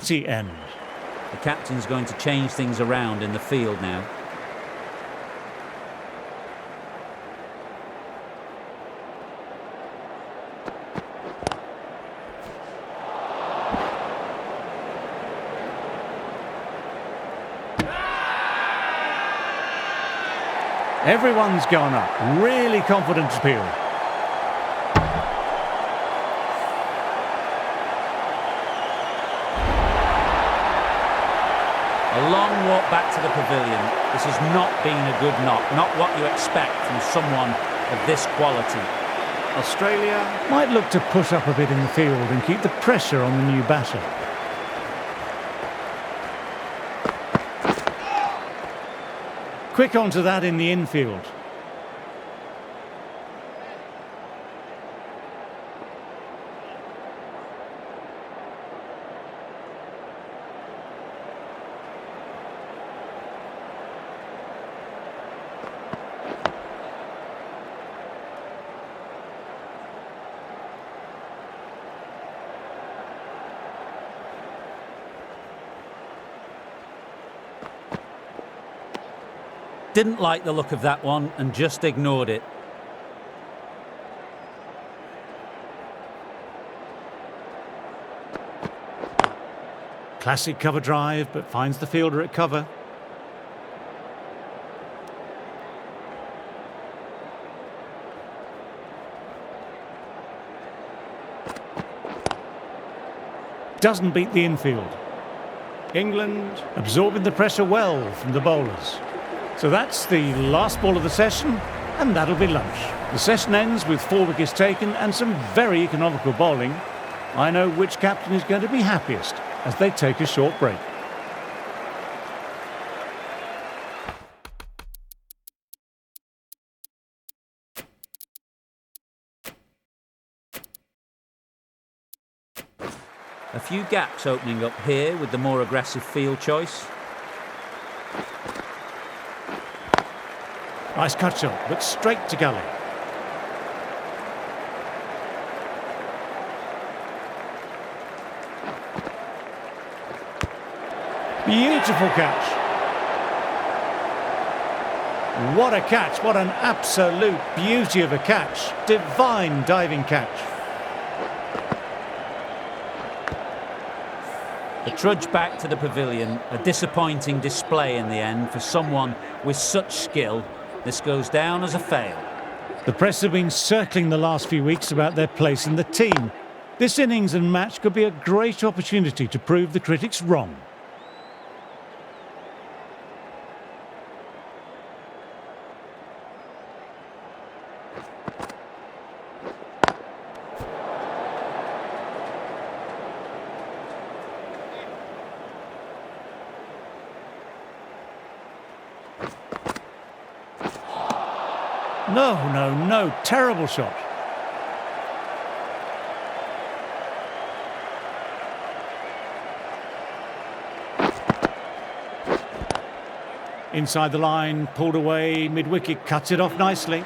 quality end. The captain's going to change things around in the field now. Everyone's gone up. Really confident appeal. A long walk back to the pavilion. This has not been a good knock. Not what you expect from someone of this quality. Australia might look to push up a bit in the field and keep the pressure on the new batter. Quick onto that in the infield. Didn't like the look of that one and just ignored it. Classic cover drive, but finds the fielder at cover. Doesn't beat the infield. England absorbing the pressure well from the bowlers. So that's the last ball of the session, and that'll be lunch. The session ends with 4 wickets taken and some very economical bowling. I know which captain is going to be happiest as they take a short break. A few gaps opening up here with the more aggressive field choice. Nice cut shot, but straight to gully. Beautiful catch. What a catch, what an absolute beauty of a catch. Divine diving catch. The trudge back to the pavilion, a disappointing display in the end for someone with such skill. This goes down as a fail. The press have been circling the last few weeks about their place in the team. This innings and match could be a great opportunity to prove the critics wrong. No, terrible shot. Inside the line, pulled away, mid-wicket, cuts it off nicely.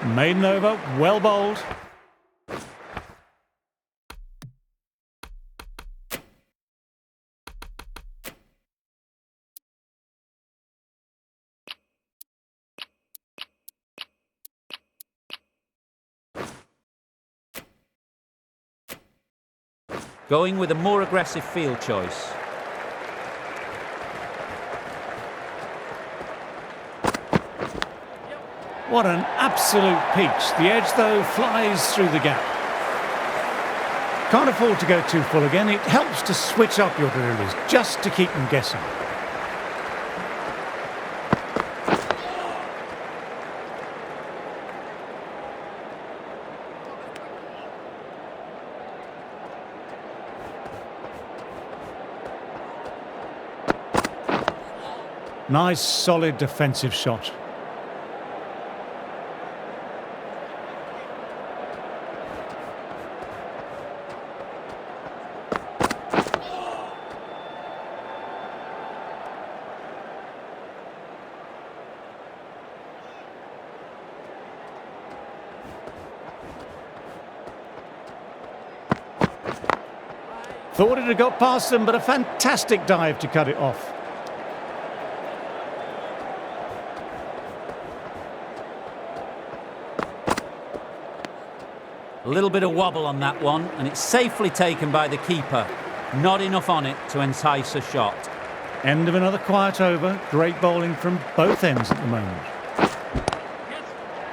Maiden over, well bowled. Going with a more aggressive field choice. What an absolute peach. The edge, though, flies through the gap. Can't afford to go too full again. It helps to switch up your deliveries, just to keep them guessing. Nice, solid defensive shot. Thought it had got past them, but a fantastic dive to cut it off. A little bit of wobble on that one, and it's safely taken by the keeper. Not enough on it to entice a shot. End of another quiet over. Great bowling from both ends at the moment.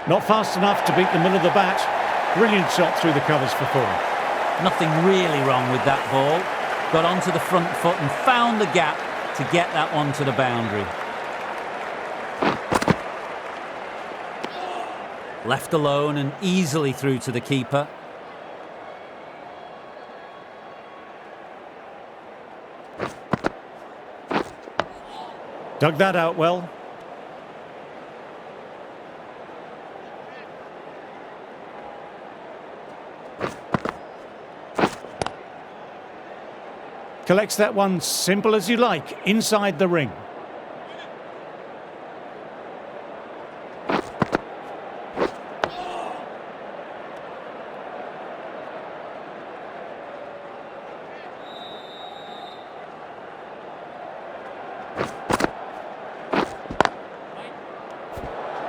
Not fast enough to beat the middle of the bat. Brilliant shot through the covers for 4. Nothing really wrong with that ball. Got onto the front foot and found the gap to get that one to the boundary. Left alone and easily through to the keeper. Dug that out well. Collects that one simple as you like, inside the ring.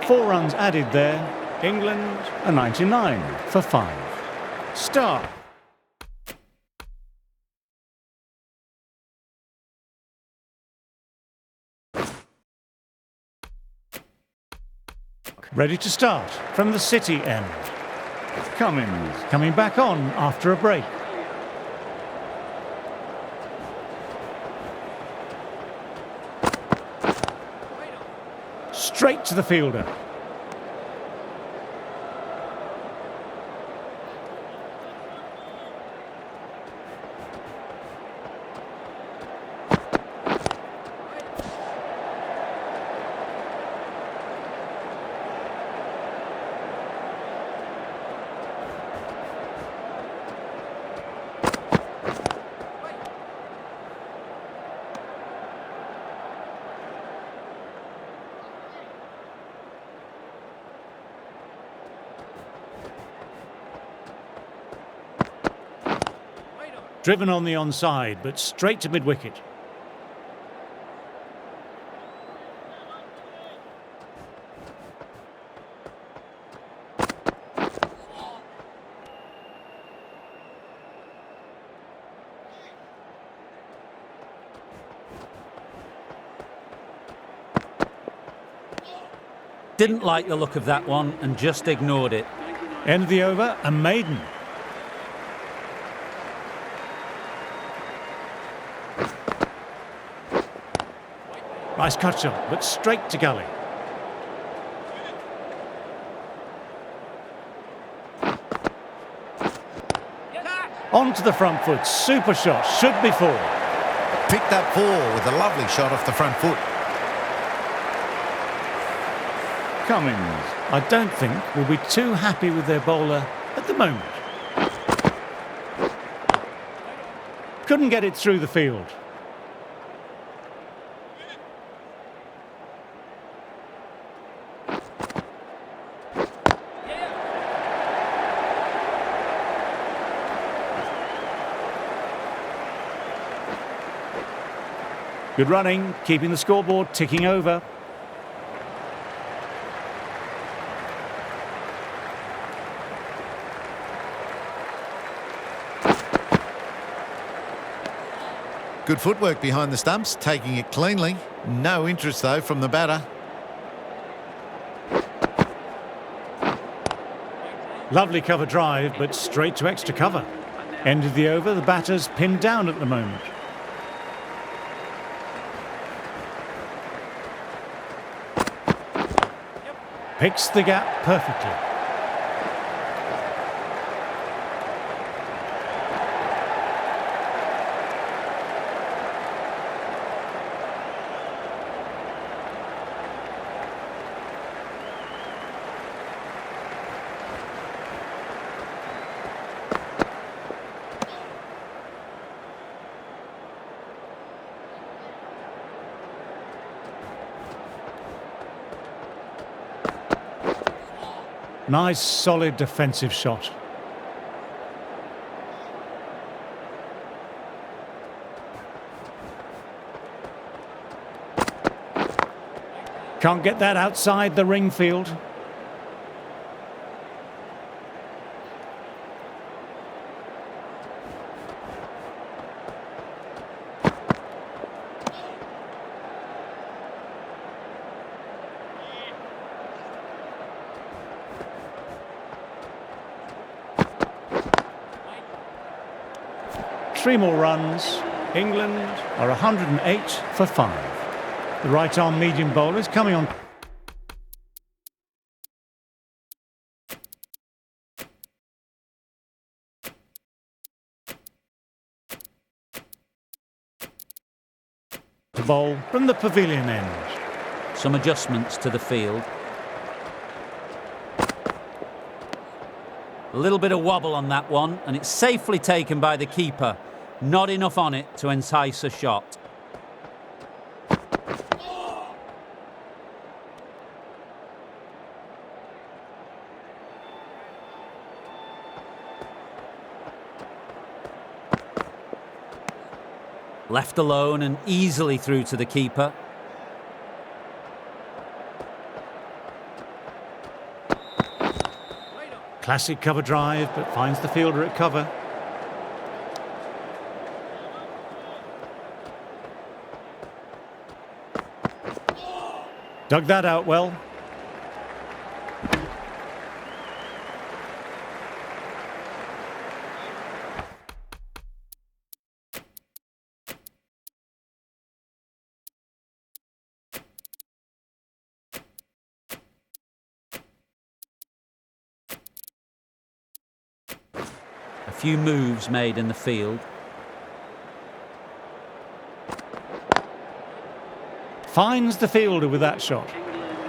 Four runs added there. England a 99 for 5. Star. Ready to start from the City end. Cummins coming back on after a break. Straight to the fielder. Driven on the onside, but straight to mid-wicket. Didn't like the look of that one and just ignored it. End of the over, a maiden. Nice cut shot, but straight to gully. On to the front foot, super shot, should be 4. Picked up 4 with a lovely shot off the front foot. Cummins, I don't think, will be too happy with their bowler at the moment. Couldn't get it through the field. Good running, keeping the scoreboard ticking over. Good footwork behind the stumps, taking it cleanly. No interest, though, from the batter. Lovely cover drive, but straight to extra cover. End of the over, the batter's pinned down at the moment. Picks the gap perfectly. Nice, solid defensive shot. Can't get that outside the ring field. Three more runs. England are 108 for 5. The right-arm medium bowler is coming on. To bowl from the pavilion end. Some adjustments to the field. A little bit of wobble on that one, and it's safely taken by the keeper. Not enough on it to entice a shot. Left alone and easily through to the keeper. Classic cover drive, but finds the fielder at cover. Dug that out well. A few moves made in the field. Finds the fielder with that shot.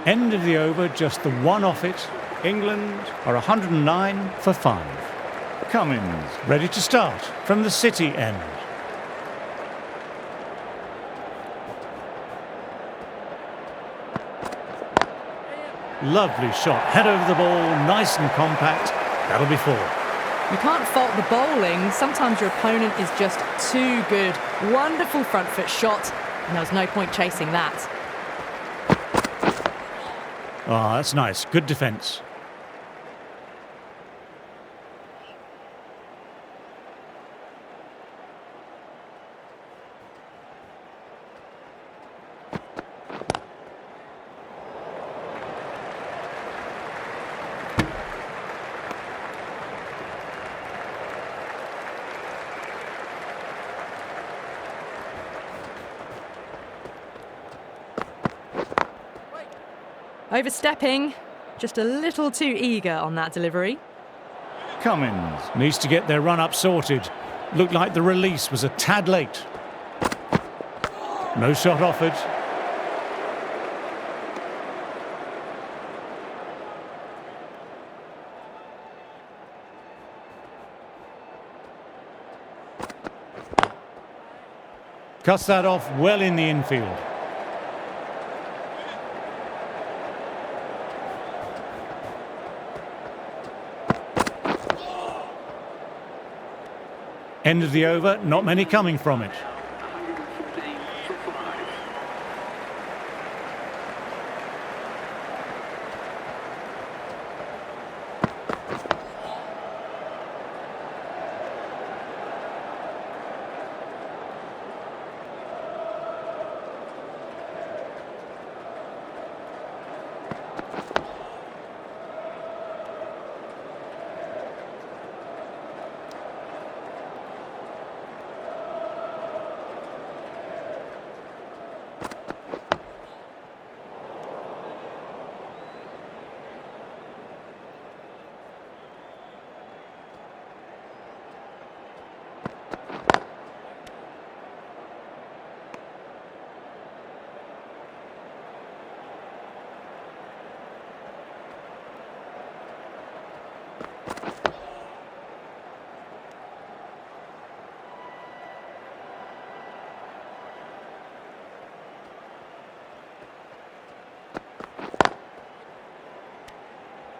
End of the over, just the one off it. England are 109 for 5. Cummins ready to start from the City end. Lovely shot, head over the ball, nice and compact. That'll be 4. You can't fault the bowling. Sometimes your opponent is just too good. Wonderful front foot shot, and there was no point chasing that. Ah, that's nice. Good defence. Overstepping, just a little too eager on that delivery. Cummins needs to get their run-up sorted. Looked like the release was a tad late. No shot offered. Cuts that off well in the infield. End of the over, not many coming from it.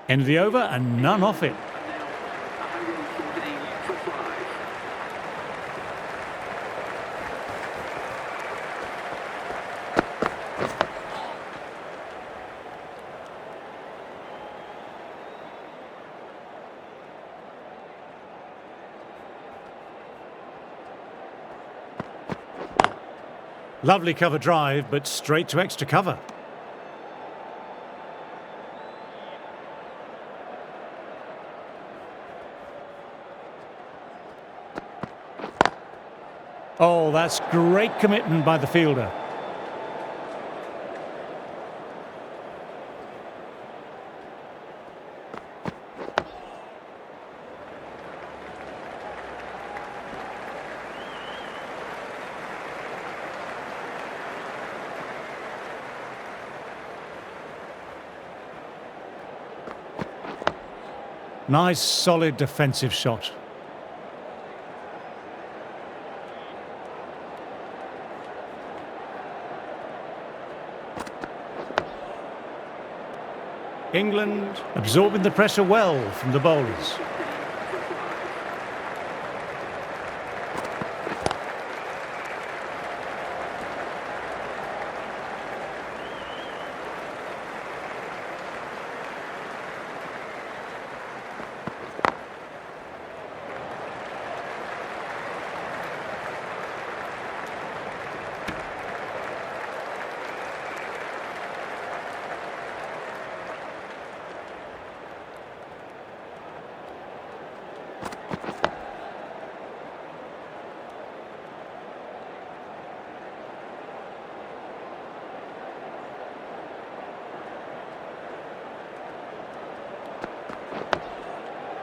End of the over and none off it. Lovely cover drive, but straight to extra cover. Oh, that's great commitment by the fielder. Nice, solid defensive shot. England absorbing the pressure well from the bowlers.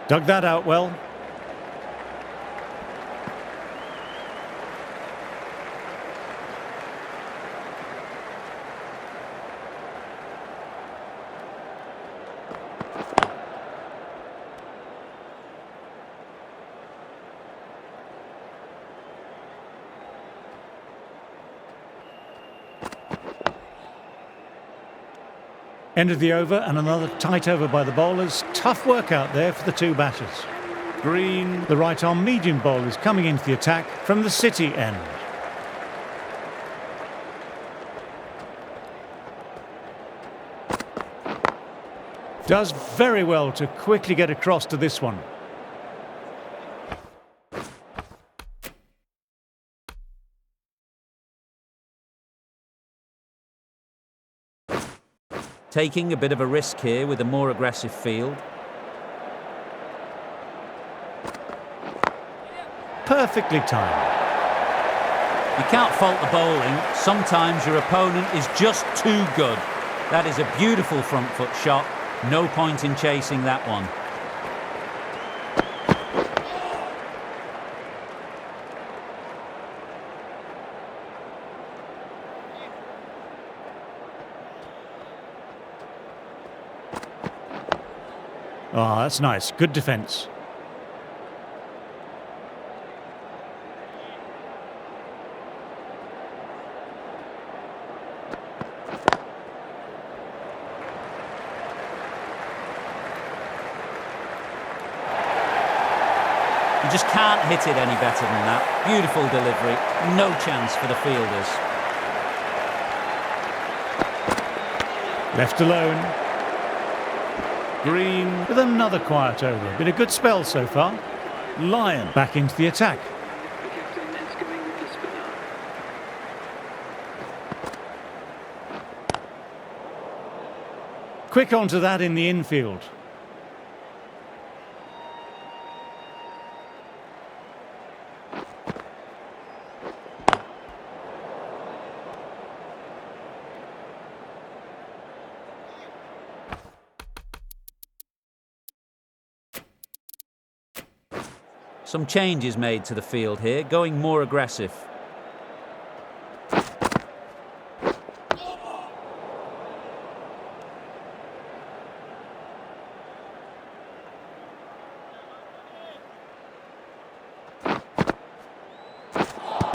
Dug that out well. End of the over and another tight over by the bowlers. Tough work out there for the two batters. Green, the right-arm medium bowler, is coming into the attack from the City end. Does very well to quickly get across to this one. Taking a bit of a risk here with a more aggressive field. Perfectly timed. You can't fault the bowling. Sometimes your opponent is just too good. That is a beautiful front foot shot. No point in chasing that one. Oh, that's nice. Good defence. You just can't hit it any better than that. Beautiful delivery. No chance for the fielders. Left alone. Green with another quiet over. Been a good spell so far. Lyon back into the attack. Quick onto that in the infield. Some changes made to the field here, going more aggressive.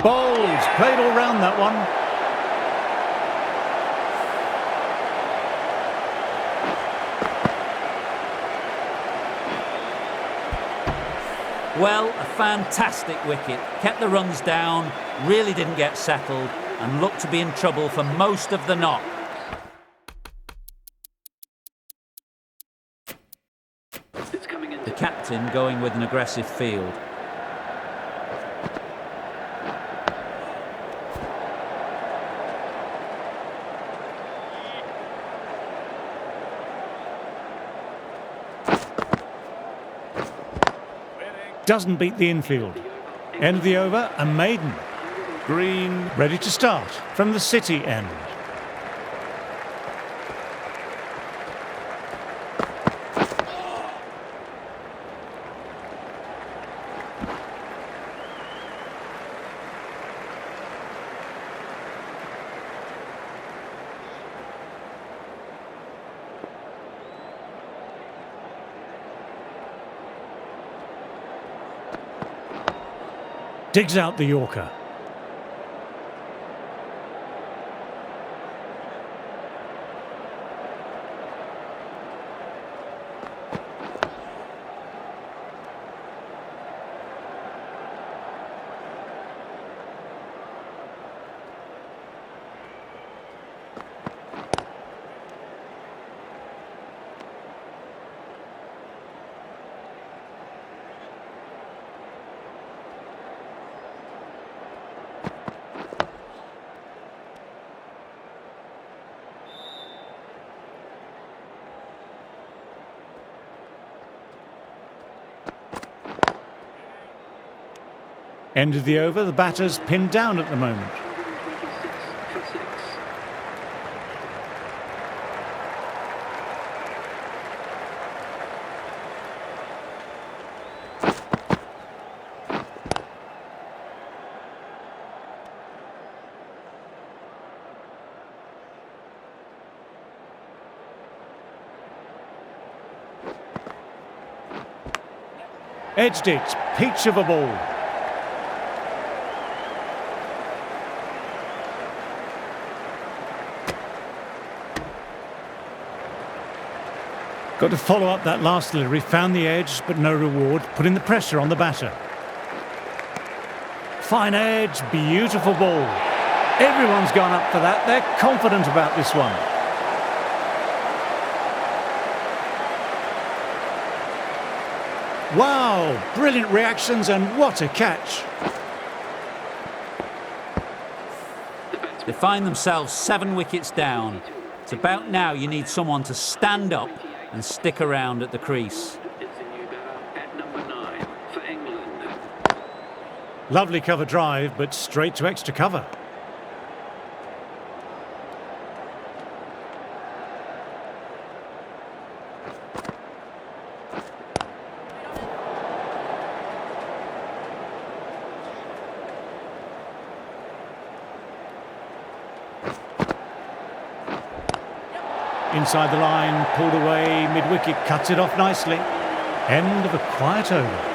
Bowls, played all round that one. Well, a fantastic wicket. Kept the runs down, really didn't get settled, and looked to be in trouble for most of the knock. The captain going with an aggressive field. doesn't beat the infield. End of the over, a maiden. Green ready to start from the City end. Digs out the Yorker. End of the over, the batter's pinned down at the moment. Edged it, peach of a ball. Got to follow up that last delivery, found the edge, but no reward, putting the pressure on the batter. Fine edge, beautiful ball. Everyone's gone up for that, they're confident about this one. Wow, brilliant reactions and what a catch. They find themselves 7 wickets down. It's about now you need someone to stand up and stick around at the crease. Lovely cover drive, but straight to extra cover. Inside the line, pulled away, mid-wicket, cuts it off nicely. End of a quiet over.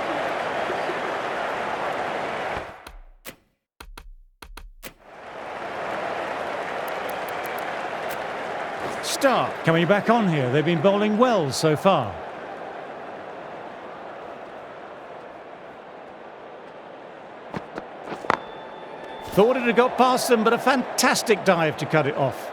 Stark coming back on here. They've been bowling well so far. Thought it had got past them, but a fantastic dive to cut it off.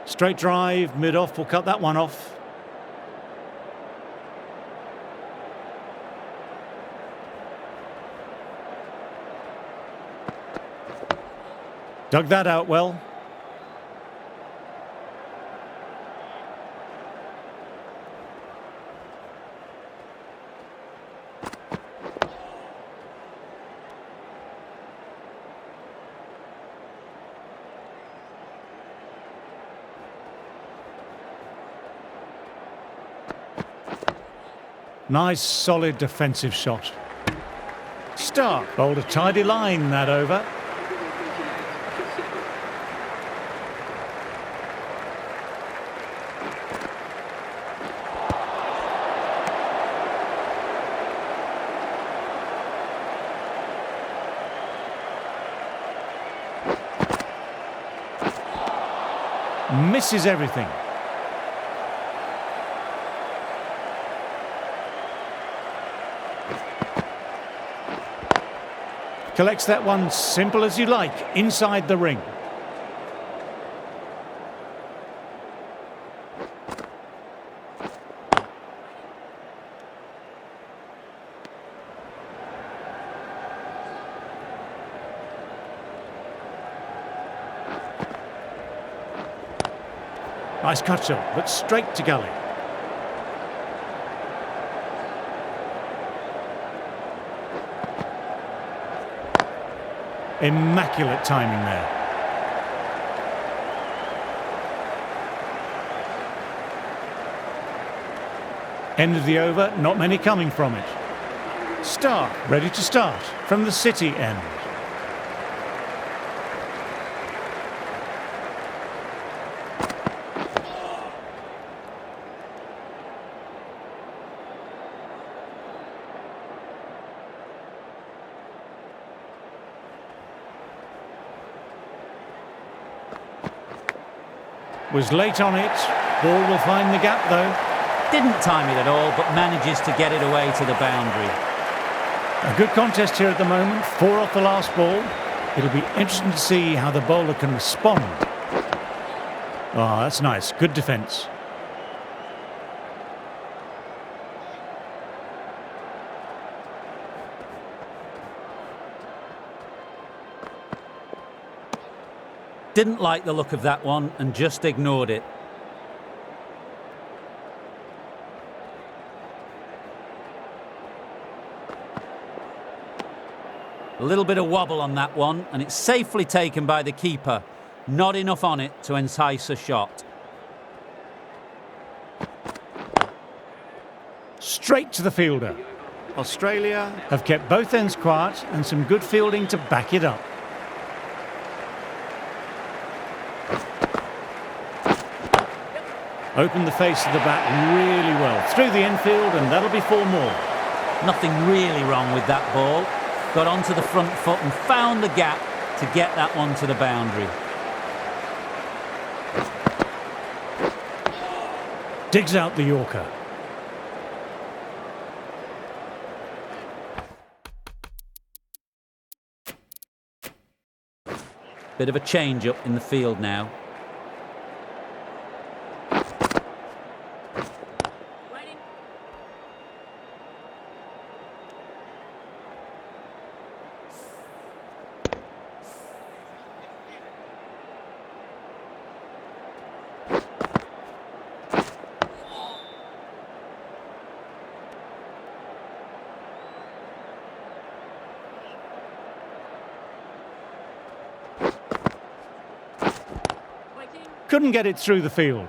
Straight drive, mid-off, will cut that one off. Dug that out well. Nice, solid defensive shot. Stark bowled a tidy line that over. Misses everything. Collects that one simple as you like, inside the ring. Nice cut shot, but straight to gully. Immaculate timing there. End of the over, not many coming from it. Stark, ready to start from the City end. Was late on it. Ball will find the gap though. Didn't time it at all, but manages to get it away to the boundary. A good contest here at the moment. 4 off the last ball. It'll be interesting to see how the bowler can respond. Oh, that's nice. Good defence. Didn't like the look of that one and just ignored it. A little bit of wobble on that one, and it's safely taken by the keeper. Not enough on it to entice a shot. Straight to the fielder. Australia have kept both ends quiet and some good fielding to back it up. Opened the face of the bat really well. Through the infield, and that'll be 4 more. Nothing really wrong with that ball. Got onto the front foot and found the gap to get that one to the boundary. Digs out the Yorker. Bit of a change up in the field now. Couldn't get it through the field.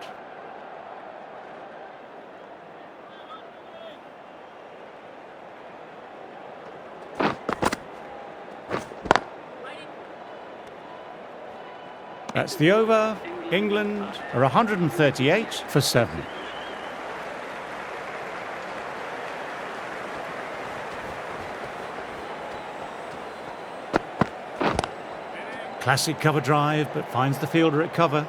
That's the over. England are 138 for 7. Classic cover drive, but finds the fielder at cover.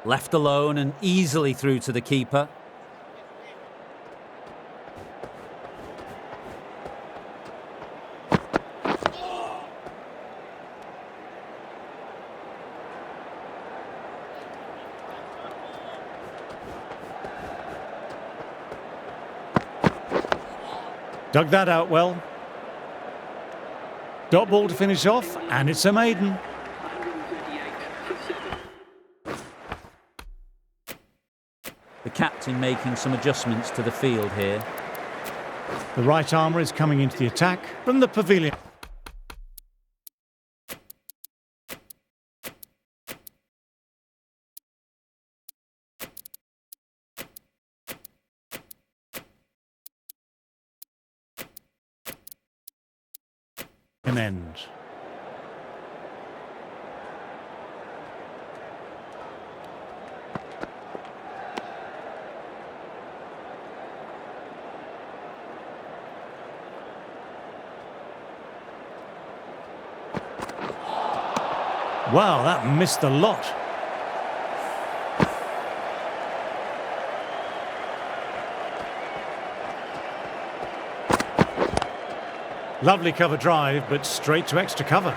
Left alone and easily through to the keeper. Dug that out well. Dot ball to finish off, and it's a maiden. The captain making some adjustments to the field here. The right armour is coming into the attack from the pavilion. An end. Wow, that missed the lot. Lovely cover drive, but straight to extra cover.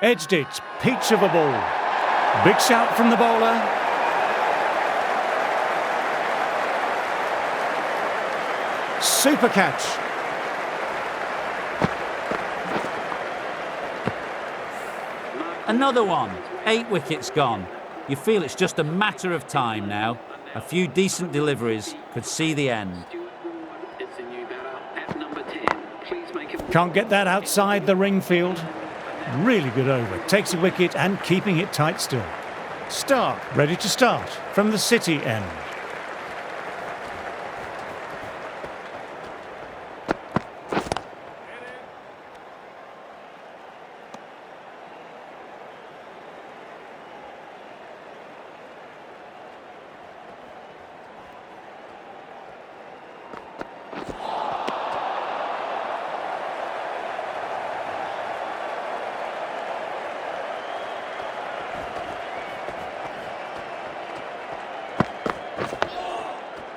Edged it, peach of a ball. Big shout from the bowler. Super catch. Another one. 8 wickets gone. You feel it's just a matter of time now. A few decent deliveries could see the end. Can't get that outside the ring field. Really good over. Takes a wicket and keeping it tight still. Stark ready to start from the City end.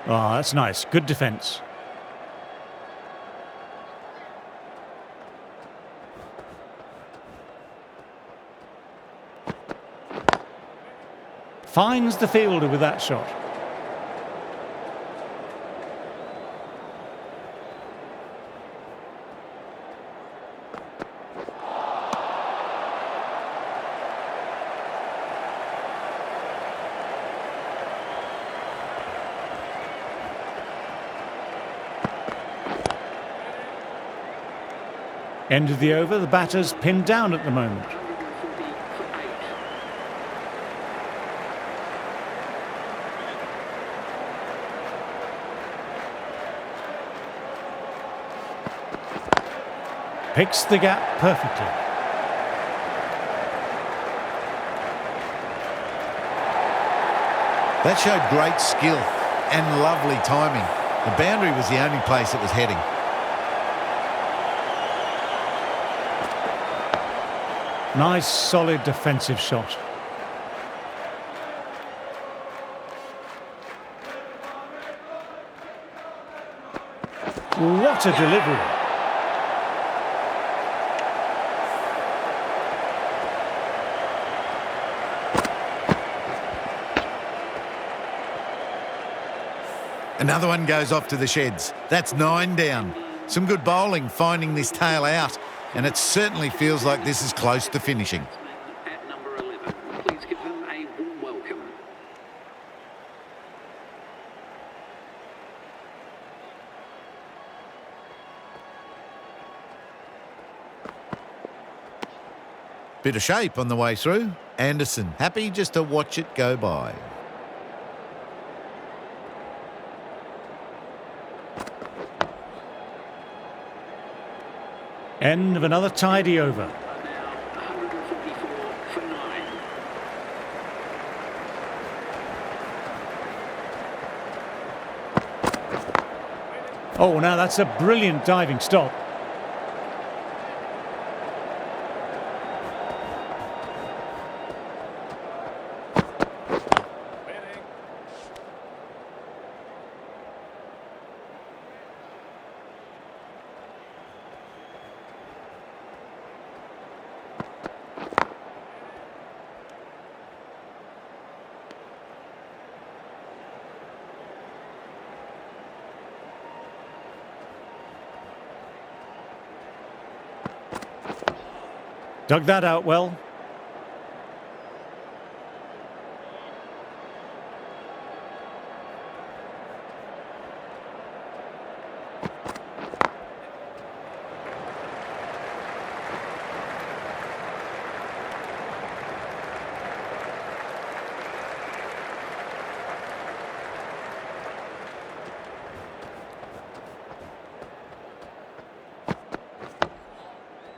Oh, that's nice. Good defence. Finds the fielder with that shot. End of the over, the batter's pinned down at the moment. Picks the gap perfectly. That showed great skill and lovely timing. The boundary was the only place it was heading. Nice, solid defensive shot. What a delivery. Another one goes off to the sheds. That's 9 down. Some good bowling finding this tail out. And it certainly feels like this is close to finishing. At number 11, please give them a warm welcome. Bit of shape on the way through. Anderson happy just to watch it go by. End of another tidy over. Now 144 for 9. Oh, now that's a brilliant diving stop. Dug that out well.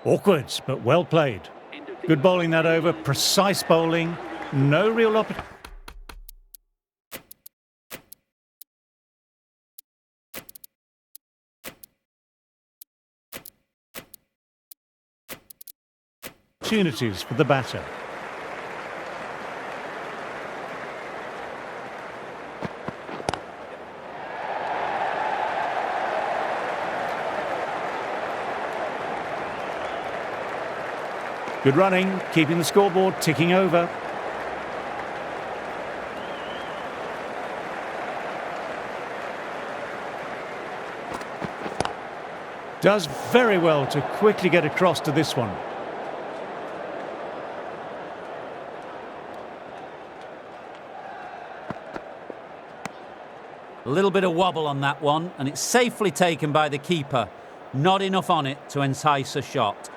Awkward, but well played. Good bowling that over, precise bowling, no real opportunities for the batter. Good running, keeping the scoreboard ticking over. Does very well to quickly get across to this one. A little bit of wobble on that one, and it's safely taken by the keeper. Not enough on it to entice a shot.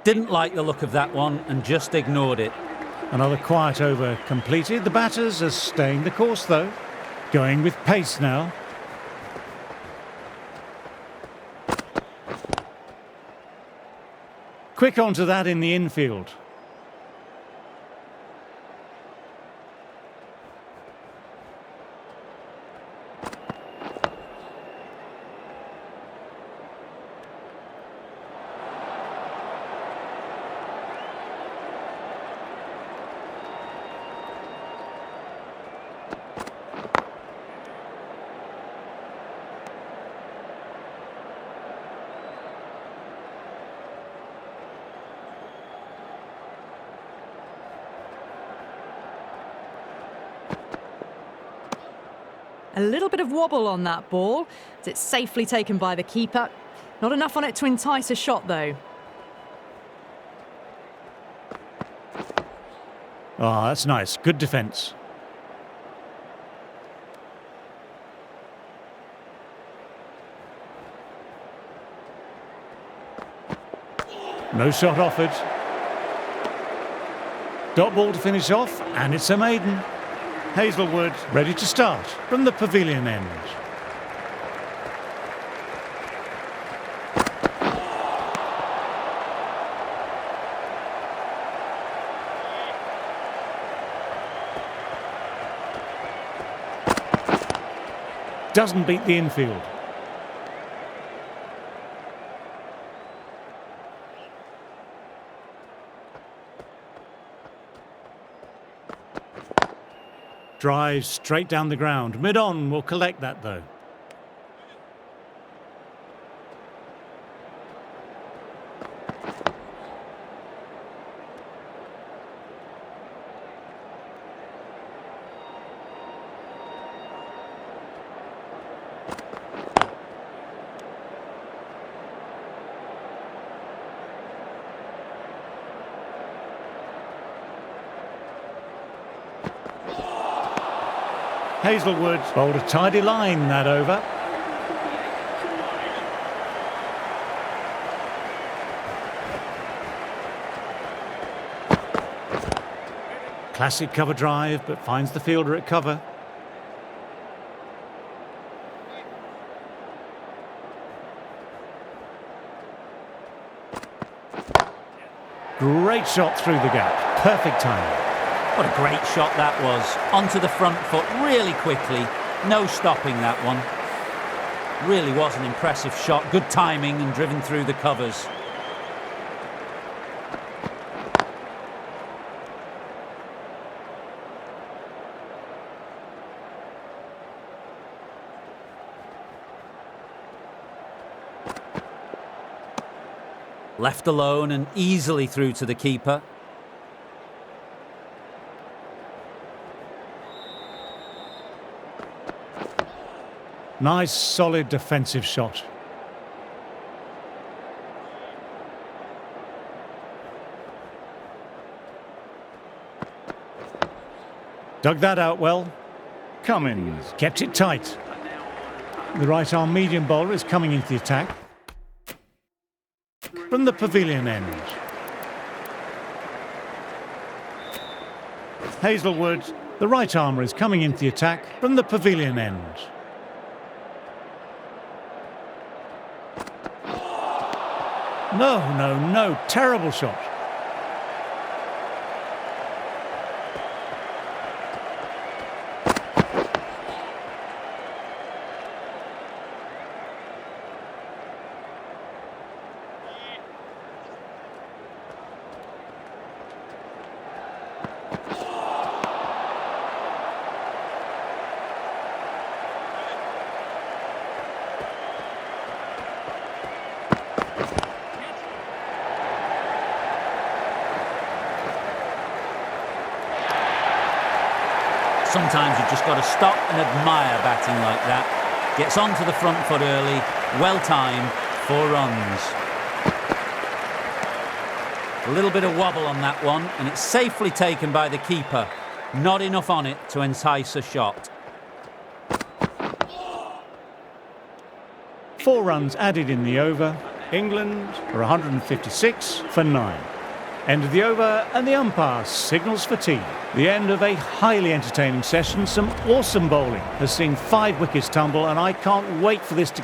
Didn't like the look of that one and just ignored it. Another quiet over completed. The batters are staying the course though. Going with pace now. Quick onto that in the infield. A little bit of wobble on that ball, as it's safely taken by the keeper. Not enough on it to entice a shot, though. Oh, that's nice. Good defence. No shot offered. Dot ball to finish off, and it's a maiden. Hazelwood ready to start from the pavilion end. Doesn't beat the infield. Drives straight down the ground. Mid-on will collect that though. Hazelwood bowled a tidy line that over. Classic cover drive, but finds the fielder at cover. Great shot through the gap. Perfect timing. What a great shot that was. Onto the front foot really quickly. No stopping that one. Really was an impressive shot. Good timing and driven through the covers. Left alone and easily through to the keeper. Nice, solid defensive shot. Dug that out well. Cummins kept it tight. The right arm medium bowler is coming into the attack from the pavilion end. Hazelwood, the right armour, is coming into the attack from the pavilion end. No, terrible shot. Sometimes you've just got to stop and admire batting like that. Gets onto the front foot early, well timed, 4 runs. A little bit of wobble on that one, and it's safely taken by the keeper. Not enough on it to entice a shot. 4 runs added in the over. England are 156 for 9. End of the over, and the umpire signals for tea. The end of a highly entertaining session. Some awesome bowling has seen 5 wickets tumble, and I can't wait for this to